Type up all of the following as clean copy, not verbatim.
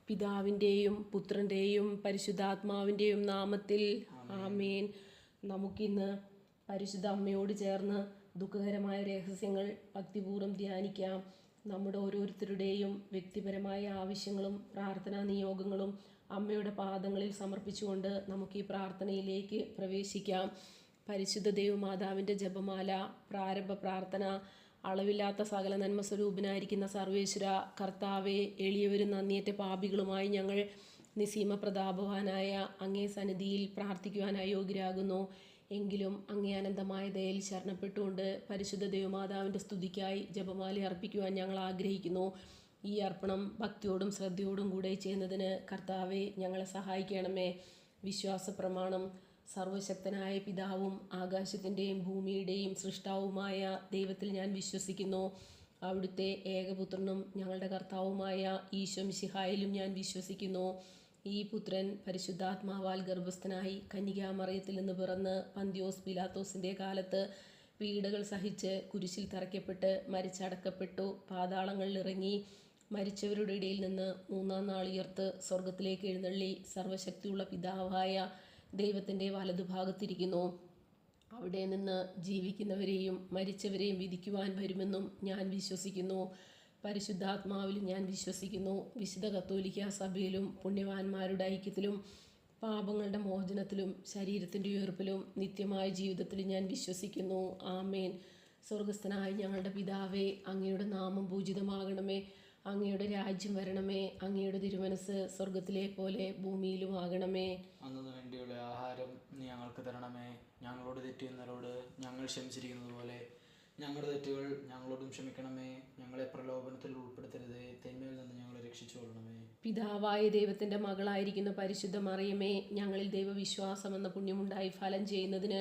പിതാവിൻ്റെയും പുത്രൻ്റെയും പരിശുദ്ധാത്മാവിൻ്റെയും നാമത്തിൽ ആമേൻ. നമുക്കിന്ന് പരിശുദ്ധ അമ്മയോട് ചേർന്ന് ദുഃഖകരമായ രഹസ്യങ്ങൾ ഭക്തിപൂർവ്വം ധ്യാനിക്കാം. നമ്മുടെ ഓരോരുത്തരുടെയും വ്യക്തിപരമായ ആവശ്യങ്ങളും പ്രാർത്ഥനാ നിയോഗങ്ങളും അമ്മയുടെ പാദങ്ങളിൽ സമർപ്പിച്ചുകൊണ്ട് നമുക്ക് ഈ പ്രാർത്ഥനയിലേക്ക് പ്രവേശിക്കാം. പരിശുദ്ധ ദൈവമാതാവിൻ്റെ ജപമാല പ്രാരംഭ പ്രാർത്ഥന. അളവില്ലാത്ത സകല നന്മ സ്വരൂപനായിരിക്കുന്ന സർവേശ്വര കർത്താവെ, എളിയവരും നന്ദിയേറ്റ പാപികളുമായി ഞങ്ങൾ നിസീമ പ്രതാപവാനായ അങ്ങേ സന്നിധിയിൽ പ്രാർത്ഥിക്കുവാൻ അയോഗ്യരാകുന്നു. എങ്കിലും അങ്ങേ അനന്തമായ ദയയിൽ ശരണപ്പെട്ടുകൊണ്ട് പരിശുദ്ധ ദൈവമാതാവിൻ്റെ സ്തുതിക്കായി ജപമാല അർപ്പിക്കുവാൻ ഞങ്ങൾ ആഗ്രഹിക്കുന്നു. ഈ അർപ്പണം ഭക്തിയോടും ശ്രദ്ധയോടും കൂടെ ചെയ്യുന്നതിന് കർത്താവെ ഞങ്ങളെ സഹായിക്കണമേ. വിശ്വാസ പ്രമാണം. സർവശക്തനായ പിതാവും ആകാശത്തിൻ്റെയും ഭൂമിയുടെയും സൃഷ്ടാവുമായ ദൈവത്തിൽ ഞാൻ വിശ്വസിക്കുന്നു. അവിടുത്തെ ഏകപുത്രനും ഞങ്ങളുടെ കർത്താവുമായ ഈശോ മിശിഹായിലും ഞാൻ വിശ്വസിക്കുന്നു. ഈ പുത്രൻ പരിശുദ്ധാത്മാവാൽ ഗർഭസ്ഥനായി കന്യകാമറിയത്തിൽ നിന്ന് പിറന്ന് പന്തിയോസ് പിലാത്തോസിൻ്റെ കാലത്ത് പീഡകൾ സഹിച്ച് കുരിശിൽ തറയ്ക്കപ്പെട്ട് മരിച്ചടക്കപ്പെട്ടു, പാതാളങ്ങളിൽ ഇറങ്ങി, മരിച്ചവരുടെ ഇടയിൽ നിന്ന് മൂന്നാം നാൾ ഉയർത്ത് സ്വർഗത്തിലേക്ക് എഴുന്നള്ളി സർവശക്തിയുള്ള പിതാവായ ദൈവത്തിൻ്റെ വലതുഭാഗത്തിരിക്കുന്നു. അവിടെ നിന്ന് ജീവിക്കുന്നവരെയും മരിച്ചവരെയും വിധിക്കുവാൻ വരുമെന്നും ഞാൻ വിശ്വസിക്കുന്നു. പരിശുദ്ധാത്മാവിലും ഞാൻ വിശ്വസിക്കുന്നു. വിശുദ്ധ കത്തോലിക്ക സഭയിലും പുണ്യവാന്മാരുടെ ഐക്യത്തിലും പാപങ്ങളുടെ മോചനത്തിലും ശരീരത്തിൻ്റെ ഉയർപ്പിലും നിത്യമായ ജീവിതത്തിലും ഞാൻ വിശ്വസിക്കുന്നു. ആമേൻ. സ്വർഗസ്ഥനായ ഞങ്ങളുടെ പിതാവേ, അങ്ങയുടെ നാമം പൂജിതമാകണമേ. അങ്ങയുടെ രാജ്യം വരണമേ. അങ്ങയുടെ തിരുമനസ് സ്വർഗത്തിലെ പോലെ ഭൂമിയിലും ആകണമേ. അന്നു വേണ്ടിയുള്ള ആഹാരം നീ ഞങ്ങൾക്ക് തരണമേ. ഞങ്ങളോട് തെറ്റുന്നവരോട് ഞങ്ങൾ ക്ഷമിച്ചിരിക്കുന്നത് പോലെ ഞങ്ങളുടെ തെറ്റുകൾ ഞങ്ങളോടും ക്ഷമിക്കണമേ. ഞങ്ങളെ പ്രലോഭനത്തിൽ ഉൾപ്പെടുത്തരുതേ, തിന്മയിൽ നിന്ന് ഞങ്ങളെ രക്ഷിച്ചുകൊള്ളണമേ. പിതാവായ ദൈവത്തിൻ്റെ മകളായിരിക്കുന്ന പരിശുദ്ധ മറിയമേ, ഞങ്ങളിൽ ദൈവവിശ്വാസം എന്ന പുണ്യമുണ്ടായി ഫലം ചെയ്യുന്നതിന്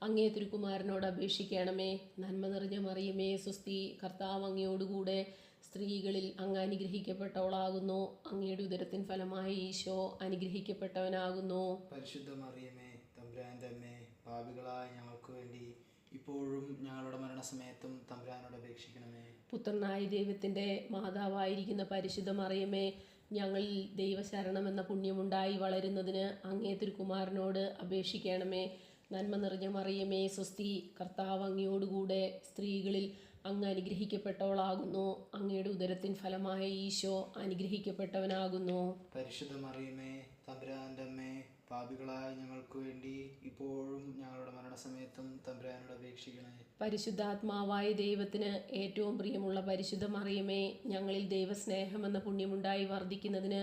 അങ്ങേ തിരുക്കുമാരനോട് അപേക്ഷിക്കണമേ. നന്മ നിറഞ്ഞ മറിയമേ സ്വസ്തി, കർത്താവ് അങ്ങയോടുകൂടെ സ്ത്രീകളിൽ അങ്ങ് അനുഗ്രഹിക്കപ്പെട്ടവളാകുന്നു. അങ്ങയുടെ ഉദരത്തിൻ ഫലമായ ഈശോ അനുഗ്രഹിക്കപ്പെട്ടവനാകുന്നു. പരിശുദ്ധ മറിയമേ, തമ്പുരാൻ്റെ അമ്മേ, പാപികളായ ഞങ്ങൾക്ക് വേണ്ടി ഇപ്പോഴും ഞങ്ങളുടെ മരണസമയത്തും തമ്പുരാനോട് അപേക്ഷിക്കണമേ. പുത്രനായ ദൈവത്തിൻ്റെ മാതാവായിരിക്കുന്ന പരിശുദ്ധ മറിയമേ, ഞങ്ങളിൽ ദൈവശരണമെന്ന പുണ്യമുണ്ടായി വളരുന്നതിന് അങ്ങേ തിരുക്കുമാരനോട് അപേക്ഷിക്കണമേ. നന്മ നിറഞ്ഞ മറിയമേ സ്വസ്തി, കർത്താവ് അങ്ങയോടുകൂടെ സ്ത്രീകളിൽ അങ്ങ് അനുഗ്രഹിക്കപ്പെട്ടവളാകുന്നു. അങ്ങയുടെ ഉദരത്തിൻ ഫലമായ ഈശോ അനുഗ്രഹിക്കപ്പെട്ടവനാകുന്നു. പരിശുദ്ധ മറിയമേ, തമ്പുരാൻ്റെ അമ്മേ, പാപികളായ ഞങ്ങൾക്ക് വേണ്ടി ഇപ്പോഴും ഞങ്ങളുടെ മരണസമയത്തും തമ്പുരാനോട് അപേക്ഷിക്കണേ. പരിശുദ്ധാത്മാവായ ദൈവത്തിന് ഏറ്റവും പ്രിയമുള്ള പരിശുദ്ധ മറിയമേ, ഞങ്ങളിൽ ദൈവസ്നേഹമെന്ന പുണ്യമുണ്ടായി വർദ്ധിക്കുന്നതിന്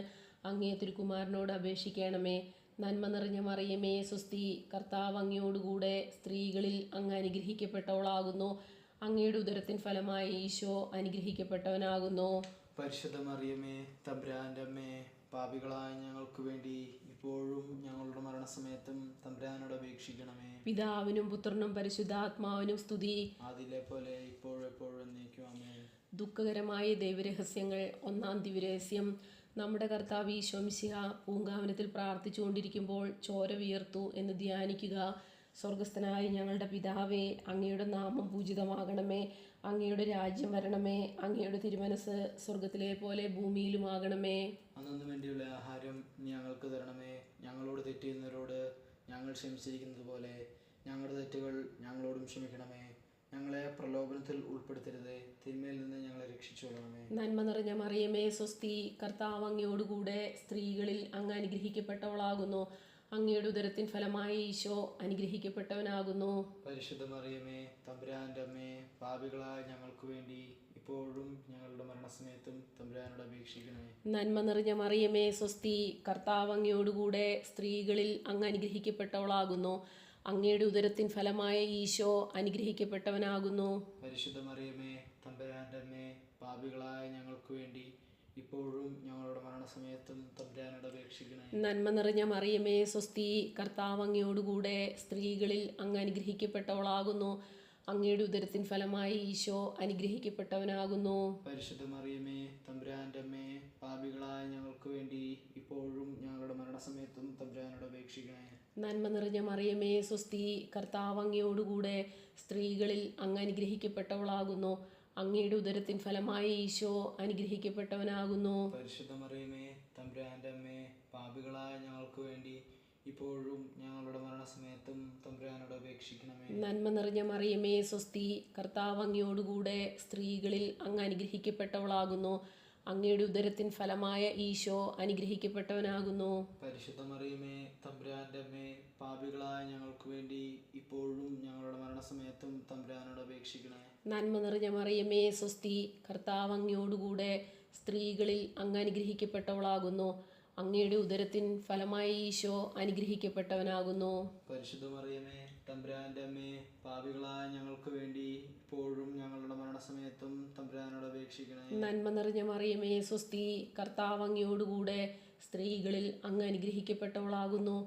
അങ്ങേ തിരുക്കുമാരനോട് അപേക്ഷിക്കണമേ. നന്മ നിറഞ്ഞ മറിയമേ സ്വസ്തി, കർത്താവ് അങ്ങയോടുകൂടെ സ്ത്രീകളിൽ അങ്ങ് അനുഗ്രഹിക്കപ്പെട്ടവളാകുന്നു. അങ്ങയുടെ ഉദരത്തിൻ ഫലമായ ഈശോ അനുഗ്രഹിക്കപ്പെട്ടവനാകുന്നു. പരിശുദ്ധ മറിയമേ, തമ്പുരാൻ്റെ അമ്മേ, പാപികളായ ഞങ്ങൾക്ക് വേണ്ടി ഇപ്പോഴും ഞങ്ങളുടെ മരണസമയത്തും തമ്പുരാനോട് അപേക്ഷിക്കണമേ. പിതാവിനും പുത്രനും പരിശുദ്ധാത്മാവിനും സ്തുതി, അതിലെ പോലെ ഇപ്പോഴും എപ്പോഴും എന്നേക്കും ആമേൻ. ദുഃഖകരമായ ദൈവരഹസ്യങ്ങൾ. ഒന്നാം ദിവ്യരഹസ്യം. നമ്മുടെ കർത്താവ് ഈശോ മിശിഹ പൂങ്കാവനത്തിൽ പ്രാർത്ഥിച്ചുകൊണ്ടിരിക്കുമ്പോൾ ചോര വിയർത്തു എന്ന് ധ്യാനിക്കുക. സ്വർഗസ്ഥനായ ഞങ്ങളുടെ പിതാവേ, അങ്ങയുടെ നാമം പൂജിതമാകണമേ. അങ്ങയുടെ രാജ്യം വരണമേ. അങ്ങയുടെ തിരുമനസ് സ്വർഗത്തിലെ പോലെ ഭൂമിയിലുമാകണമേ. അന്നു വേണ്ടിയുള്ള ആഹാരം നീ ഞങ്ങൾക്ക് തരണമേ. ഞങ്ങളോട് തെറ്റുന്നവരോട് ഞങ്ങൾ ക്ഷമിച്ചിരിക്കുന്നത് പോലെ ഞങ്ങളുടെ തെറ്റുകൾ ഞങ്ങളോടും ക്ഷമിക്കണമേ. ഞങ്ങളെ പ്രലോഭനത്തിൽ ഉൾപ്പെടുത്തരുതേ, തിന്മയിൽ നിന്ന് ഞങ്ങളെ രക്ഷിച്ചുകൊള്ളണമേ. നന്മ നിറഞ്ഞ മറിയമേ സ്വസ്തി, കർത്താവ് അങ്ങയോടുകൂടെ സ്ത്രീകളിൽ അങ്ങ് അനുഗ്രഹിക്കപ്പെട്ടവളാകുന്നു. അങ്ങയുടെ ഉദരത്തിൻ ഫലമായ ഈശോ അനുഗ്രഹിക്കപ്പെട്ടവനാകുന്നു. പരിശുദ്ധ മറിയമേ, തമ്പുരാൻ്റെ അമ്മേ, പാപികളായ ഞങ്ങൾക്ക് വേണ്ടി ഇപ്പോഴും ഞങ്ങളുടെ മരണസമയത്തും തമ്പുരാനോട് അപേക്ഷിക്കണമേ. നന്മ നിറഞ്ഞ മറിയമേ സ്വസ്തി, കർത്താവ് അങ്ങയോടുകൂടെ സ്ത്രീകളിൽ അങ്ങ് അനുഗ്രഹിക്കപ്പെട്ടവളാകുന്നു. അങ്ങയുടെ ഉദരത്തിൻ ഫലമായ ഈശോ അനുഗ്രഹിക്കപ്പെട്ടവനാകുന്നു. പരിശുദ്ധ മറിയമേ, തമ്പുരാൻ്റെ അമ്മേ, പാപികളായ ഞങ്ങൾക്ക് വേണ്ടി ഇപ്പോഴും ഞങ്ങളുടെ മരണസമയത്തും തമ്പുരാനോട് അപേക്ഷിക്കണേ. നന്മ നിറഞ്ഞ മറിയമേ സ്വസ്തി, കർത്താവ് അങ്ങയോടുകൂടെ സ്ത്രീകളിൽ അങ്ങ് അനുഗ്രഹിക്കപ്പെട്ടവളാകുന്നു. അങ്ങയുടെ ഉദരത്തിൻ ഫലമായ ഈശോ അനുഗ്രഹിക്കപ്പെട്ടവനാകുന്നു. പരിശുദ്ധ മറിയമേ, തമ്പുരാൻ്റെ അമ്മേ, പാപികളായ ഞങ്ങൾക്ക് വേണ്ടി ഇപ്പോഴും ഞങ്ങളുടെ മരണസമയത്തും തമ്പുരാനോട് അപേക്ഷിക്കണേ. നന്മ നിറഞ്ഞ മറിയമേ സ്വസ്തി, കർത്താവ് അങ്ങയോടുകൂടെ സ്ത്രീകളിൽ അങ്ങ് അനുഗ്രഹിക്കപ്പെട്ടവളാകുന്നു. അങ്ങയുടെ ഉദരത്തിൻ ഫലമായ ഈശോ അനുഗ്രഹിക്കപ്പെട്ടവനാകുന്നു. പരിശുദ്ധ മറിയമേ, തമ്പുരാൻ്റെ അമ്മേ, പാപികളായ ഞങ്ങൾക്ക് വേണ്ടി ഇപ്പോഴും ഞങ്ങളുടെ മരണസമയത്തും തമ്പുരാനോട് അപേക്ഷിക്കണമേ. നന്മ നിറഞ്ഞ മറിയമേ സ്വസ്തി, കർത്താവ് അങ്ങയോടുകൂടെ സ്ത്രീകളിൽ അങ്ങ് അനുഗ്രഹിക്കപ്പെട്ടവളാകുന്നു. അങ്ങയുടെ ഉദരത്തിൻ ഫലമായ ഈശോ അനുഗ്രഹിക്കപ്പെട്ടവനാകുന്നു. പരിശുദ്ധ മറിയമേ, തമ്പുരാൻ്റെ അമ്മേ, പാപികളായ ഞങ്ങൾക്ക് വേണ്ടി ഇപ്പോഴും ഞങ്ങളുടെ മരണസമയത്തും തമ്പുരാനോട് അപേക്ഷിക്കണേ. നന്മ നിറഞ്ഞ മറിയമേ സ്വസ്തി, കർത്താവ് അങ്ങയോടുകൂടെ സ്ത്രീകളിൽ അങ്ങ് അനുഗ്രഹിക്കപ്പെട്ടവളാകുന്നു. അങ്ങയുടെ ഉദരത്തിൻ ഫലമായ ഈശോ അനുഗ്രഹിക്കപ്പെട്ടവനാകുന്നു. പരിശുദ്ധ മറിയമേ, തമ്പുരാൻ്റെ അമ്മേ, പാപികളായ ഞങ്ങൾക്ക് വേണ്ടി ഇപ്പോഴും ഞങ്ങളുടെ മരണസമയത്തും തമ്പുരാനോട് അപേക്ഷിക്കണേ. നന്മ നിറഞ്ഞ മറിയമേ സ്വസ്തി, കർത്താവ് അങ്ങയോടുകൂടെ സ്ത്രീകളിൽ അങ്ങ് അനുഗ്രഹിക്കപ്പെട്ടവളാകുന്നു.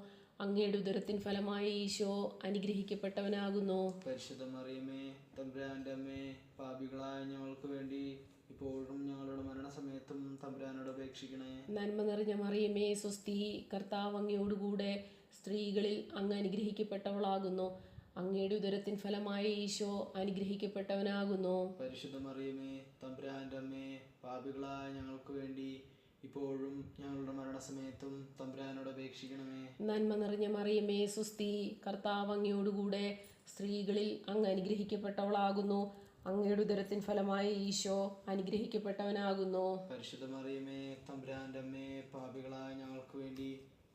അങ്ങയുടെ ഉദരത്തിൻ ഫലമായ ഈശോ അനുഗ്രഹിക്കപ്പെട്ടവനാകുന്നു. പരിശുദ്ധ മറിയമേ, തമ്പുരാൻ്റെ അമ്മേ, പാപികളായ ഞങ്ങൾക്ക് വേണ്ടി ഇപ്പോഴും ഞങ്ങളുടെ മരണസമയത്തും തമ്പുരാനോട് അപേക്ഷിക്കണേ. നന്മ നിറഞ്ഞ മറിയമേ സ്വസ്തി, കർത്താവ് അങ്ങയോടുകൂടെ സ്ത്രീകളിൽ അങ്ങ് അനുഗ്രഹിക്കപ്പെട്ടവളാകുന്നു. അങ്ങയുടെ ഉദരത്തിൻ ഫലമായ ഈശോ അനുഗ്രഹിക്കപ്പെട്ടവനാകുന്നു. പരിശുദ്ധ മറിയമേ, തമ്പുരാൻ്റെ അമ്മേ, പാപികളായ ഞങ്ങൾക്ക് വേണ്ടി ഇപ്പോഴും ഞങ്ങളുടെ മരണസമയത്തും തമ്പുരാനോട് അപേക്ഷിക്കണമേ. നന്മ നിറഞ്ഞ മറിയമേ സ്വസ്തി, കർത്താവ് അങ്ങയോടുകൂടെ സ്ത്രീകളിൽ അങ്ങ് അനുഗ്രഹിക്കപ്പെട്ടവളാകുന്നു. അങ്ങയുടെ ഉദരത്തിൻ ഫലമായ ഈശോ അനുഗ്രഹിക്കപ്പെട്ടവനാകുന്നു. പരിശുദ്ധ മറിയമേ, തമ്പുരാൻ്റെ അമ്മേ, പാപികളായ ഞങ്ങൾക്ക് വേണ്ടി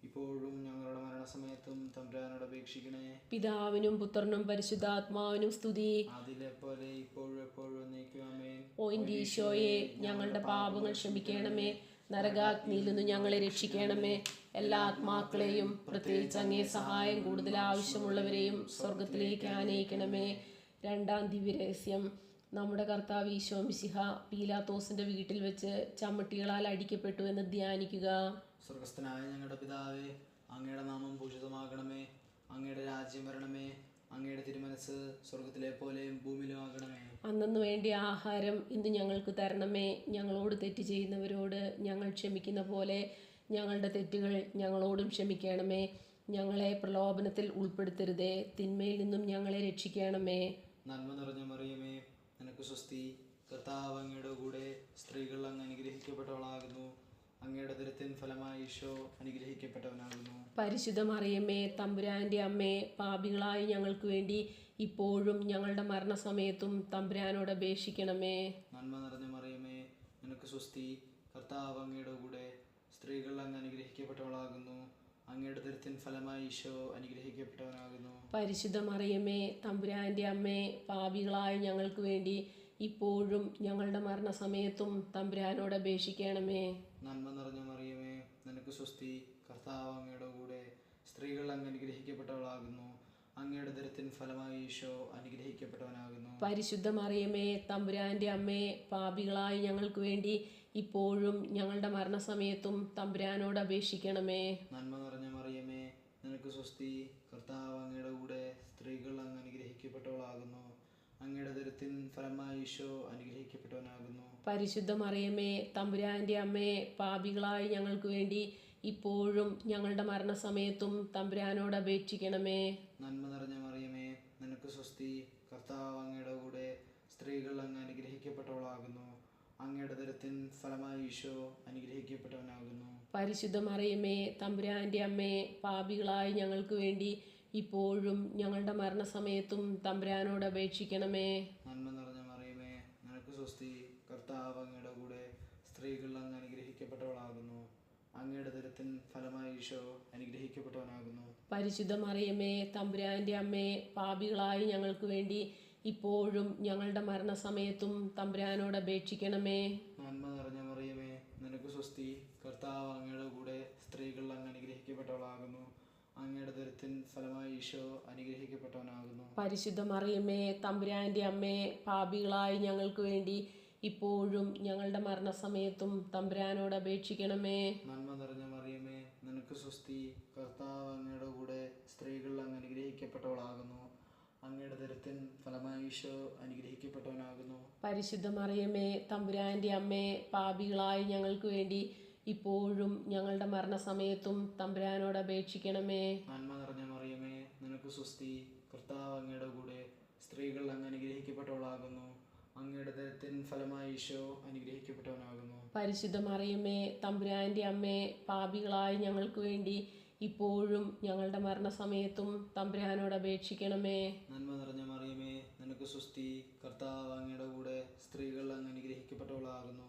ഇപ്പോഴും ഞങ്ങളുടെ മരണസമയത്തും തമ്പുരാനോട് അപേക്ഷിക്കണേ. പിതാവിനും പുത്രനും പരിശുദ്ധാത്മാവിനും സ്തുതി. അതിലെ പോലെ ഇപ്പോഴും എപ്പോഴും എന്നേക്കും ആമേൻ. ഓ എൻ്റെ ഈശോയെ, ഞങ്ങളുടെ പാപങ്ങൾ ക്ഷമിക്കണമേ. നരകാഗ്നിയിൽ നിന്ന് ഞങ്ങളെ രക്ഷിക്കണമേ. എല്ലാ ആത്മാക്കളെയും, പ്രത്യേകിച്ച് അങ്ങേ സഹായം കൂടുതൽ ആവശ്യമുള്ളവരെയും സ്വർഗത്തിലേക്ക് ആനയിക്കണമേ. രണ്ടാം ദിവ്യരഹസ്യം. നമ്മുടെ കർത്താവ് ഈശോ മിശിഹ പീലാത്തോസിന്റെ വീട്ടിൽ വെച്ച് ചമ്മട്ടികളാൽ അടിക്കപ്പെട്ടു എന്ന് ധ്യാനിക്കുക. സ്വർഗസ്ഥനായ ഞങ്ങളുടെ പിതാവേ, അങ്ങയുടെ നാമം പൂജിതമാകണമേ. അങ്ങയുടെ രാജ്യം വരണമേ. അങ്ങയുടെ തിരുമനസ് സ്വർഗത്തിലെ പോലെയും ഭൂമിയിലും ആകണമേ. അന്നു വേണ്ടിയ ആഹാരം ഇന്ന് ഞങ്ങൾക്ക് തരണമേ. ഞങ്ങളോട് തെറ്റ് ചെയ്യുന്നവരോട് ഞങ്ങൾ ക്ഷമിക്കുന്ന പോലെ ഞങ്ങളുടെ തെറ്റുകൾ ഞങ്ങളോടും ക്ഷമിക്കണമേ. ഞങ്ങളെ പ്രലോഭനത്തിൽ ഉൾപ്പെടുത്തരുതേ, തിന്മയിൽ നിന്നും ഞങ്ങളെ രക്ഷിക്കണമേ. നന്മ നിറഞ്ഞ മറിയമേ, നിനക്ക് സ്വസ്തി. കർത്താവ് അങ്ങയുടെ കൂടെ സ്ത്രീകൾ അങ്ങ് അനുഗ്രഹിക്കപ്പെട്ടവളാകുന്നു. അങ്ങയുടെ ഉദരത്തിൻ ഫലമായ ഈശോ അനുഗ്രഹിക്കപ്പെട്ടവനാകുന്നു. പരിശുദ്ധ മറിയമേ, തമ്പുരാൻ്റെ അമ്മേ, പാപികളായ ഞങ്ങൾക്ക് വേണ്ടി ഇപ്പോഴും ഞങ്ങളുടെ മരണസമയത്തും തമ്പുരാനോട് അപേക്ഷിക്കണമേ. നന്മ നിറഞ്ഞ മറിയമേ, നിനക്ക് സ്വസ്തി. കർത്താവ് അങ്ങയുടെ കൂടെ സ്ത്രീകൾ അങ്ങ് അനുഗ്രഹിക്കപ്പെട്ടവളാകുന്നു. അങ്ങയുടെ ഉദരത്തിൻ ഫലമായ ഈശോ അനുഗ്രഹിക്കപ്പെട്ടവനാകുന്നു. പരിശുദ്ധ മറിയമേ, തമ്പുരാൻ്റെ അമ്മേ, പാപികളായ ഞങ്ങൾക്ക് വേണ്ടി ഇപ്പോഴും ഞങ്ങളുടെ മരണസമയത്തും തമ്പുരാനോട് അപേക്ഷിക്കണമേ. നന്മ നിറഞ്ഞ മറിയമേ, നിനക്ക് സ്വസ്തി. കർത്താവ് അങ്ങയുടെ കൂടെ സ്ത്രീകൾ അങ്ങ് അനുഗ്രഹിക്കപ്പെട്ടവളാകുന്നു. അങ്ങയുടെ ഉദരത്തിൻ ഫലമായ ഈശോ അനുഗ്രഹിക്കപ്പെട്ടവനാകുന്നു. പരിശുദ്ധ മറിയമേ, തമ്പുരാൻ്റെ അമ്മേ, പാപികളായ ഞങ്ങൾക്ക് വേണ്ടി ഇപ്പോഴും ഞങ്ങളുടെ മരണസമയത്തും തമ്പുരാനോട് അപേക്ഷിക്കണമേ. നന്മ നിറഞ്ഞ മറിയമേ, നിനക്ക് സ്വസ്തി. കർത്താവ് അങ്ങയുടെ കൂടെ സ്ത്രീകൾ അങ്ങ് അനുഗ്രഹിക്കപ്പെട്ടവളാകുന്നു. അങ്ങയുടെ ഉദരത്തിൻ ഫലമായ ഈശോ അനുഗ്രഹിക്കപ്പെട്ടവനാകുന്നു. പരിശുദ്ധ മറിയമേ, തമ്പുരാൻ്റെ അമ്മേ, പാപികളായ ഞങ്ങൾക്ക് വേണ്ടി ഇപ്പോഴും ഞങ്ങളുടെ മരണസമയത്തും തമ്പുരാനോട് അപേക്ഷിക്കണമേ. നന്മ നിറഞ്ഞ മറിയമേ, നിനക്ക് സ്വസ്തി. കർത്താവ് അങ്ങയുടെ കൂടെ സ്ത്രീകൾ അങ്ങ് അനുഗ്രഹിക്കപ്പെട്ടവളാകുന്നു. അങ്ങയുടെ ഉദരത്തിൻ ഫലമായ ഈശോ അനുഗ്രഹിക്കപ്പെട്ടവനാകുന്നു. പരിശുദ്ധ മറിയമേ, തമ്പുരാൻ്റെ അമ്മേ, പാപികളായ ഞങ്ങൾക്ക് വേണ്ടി ഇപ്പോഴും ഞങ്ങളുടെ മരണസമയത്തും തമ്പുരാനോട് അപേക്ഷിക്കണമേ. നന്മ നിറഞ്ഞ മറിയമേ, നിനക്ക് സ്വസ്തി. കർത്താവ് അങ്ങയുടെ കൂടെ സ്ത്രീകൾ അങ്ങ് അനുഗ്രഹിക്കപ്പെട്ടവളാകുന്നു. അങ്ങയുടെ ഉദരത്തിൻ ഫലമായ ഈശോ അനുഗ്രഹിക്കപ്പെട്ടവനാകുന്നു. പരിശുദ്ധ മറിയമേ, തമ്പുരാൻ്റെ അമ്മേ, പാപികളായ ഞങ്ങൾക്ക് വേണ്ടി ഇപ്പോഴും ഞങ്ങളുടെ മരണസമയത്തും തമ്പുരാനോട് അപേക്ഷിക്കണമേ. നന്മ നിറഞ്ഞ മറിയമേ, നിനക്ക് സ്വസ്തി. കർത്താവ് അങ്ങയുടെ കൂടെ സ്ത്രീകൾ അങ്ങ് അനുഗ്രഹിക്കപ്പെട്ടവളാകുന്നു. അങ്ങയുടെ ഉദരത്തിൻ ഫലമായ ഈശോ അനുഗ്രഹിക്കപ്പെട്ടവനാകുന്നു. പരിശുദ്ധ മറിയമേ, തമ്പുരാൻ്റെ അമ്മേ, പാപികളായ ഞങ്ങൾക്ക് വേണ്ടി ഇപ്പോഴും ഞങ്ങളുടെ മരണസമയത്തും തമ്പുരാനോട് അപേക്ഷിക്കണമേ. നന്മ നിറഞ്ഞ മറിയമേ, നിനക്ക് സ്വസ്തി. കർത്താവ് അങ്ങയുടെ കൂടെ സ്ത്രീകൾ അങ്ങ് അനുഗ്രഹിക്കപ്പെട്ടവളാകുന്നു. അങ്ങയുടെ ഉദരത്തിൻ ഫലമായ ഈശോ അനുഗ്രഹിക്കപ്പെട്ടവനാകുന്നു. പരിശുദ്ധ മറിയമേ, തമ്പുരാൻ്റെ അമ്മേ, പാപികളായ ഞങ്ങൾക്ക് വേണ്ടി ഇപ്പോഴും ഞങ്ങളുടെ മരണസമയത്തും തമ്പുരാനോട് അപേക്ഷിക്കണമേ. നന്മ നിറഞ്ഞ മറിയമേ, നിനക്ക് സ്വസ്തി. കർത്താവ് അങ്ങയുടെ കൂടെ സ്ത്രീകൾ അങ്ങ് അനുഗ്രഹിക്കപ്പെട്ടവളാകുന്നു. അങ്ങയുടെ ദരത്തിൻ ഫലമായി ഈശോ അനുഗ്രഹിക്കപ്പെട്ടവനാകുന്നു. പരിശുദ്ധ മറിയമേ തമ്പുരാൻ്റെ അമ്മേ, പാപികളായ ഞങ്ങൾക്ക് വേണ്ടി ഇപ്പോഴും ഞങ്ങളുടെ മരണസമയത്തും തമ്പുരാനോട് അപേക്ഷിക്കണമേ. നന്മ നിറഞ്ഞ മറിയമേ, നിനക്ക് സ്വസ്തി. കർത്താവ് അങ്ങയുടെ കൂടെ സ്ത്രീകൾ അങ്ങ് അനുഗ്രഹിക്കപ്പെട്ടവളാകുന്നു.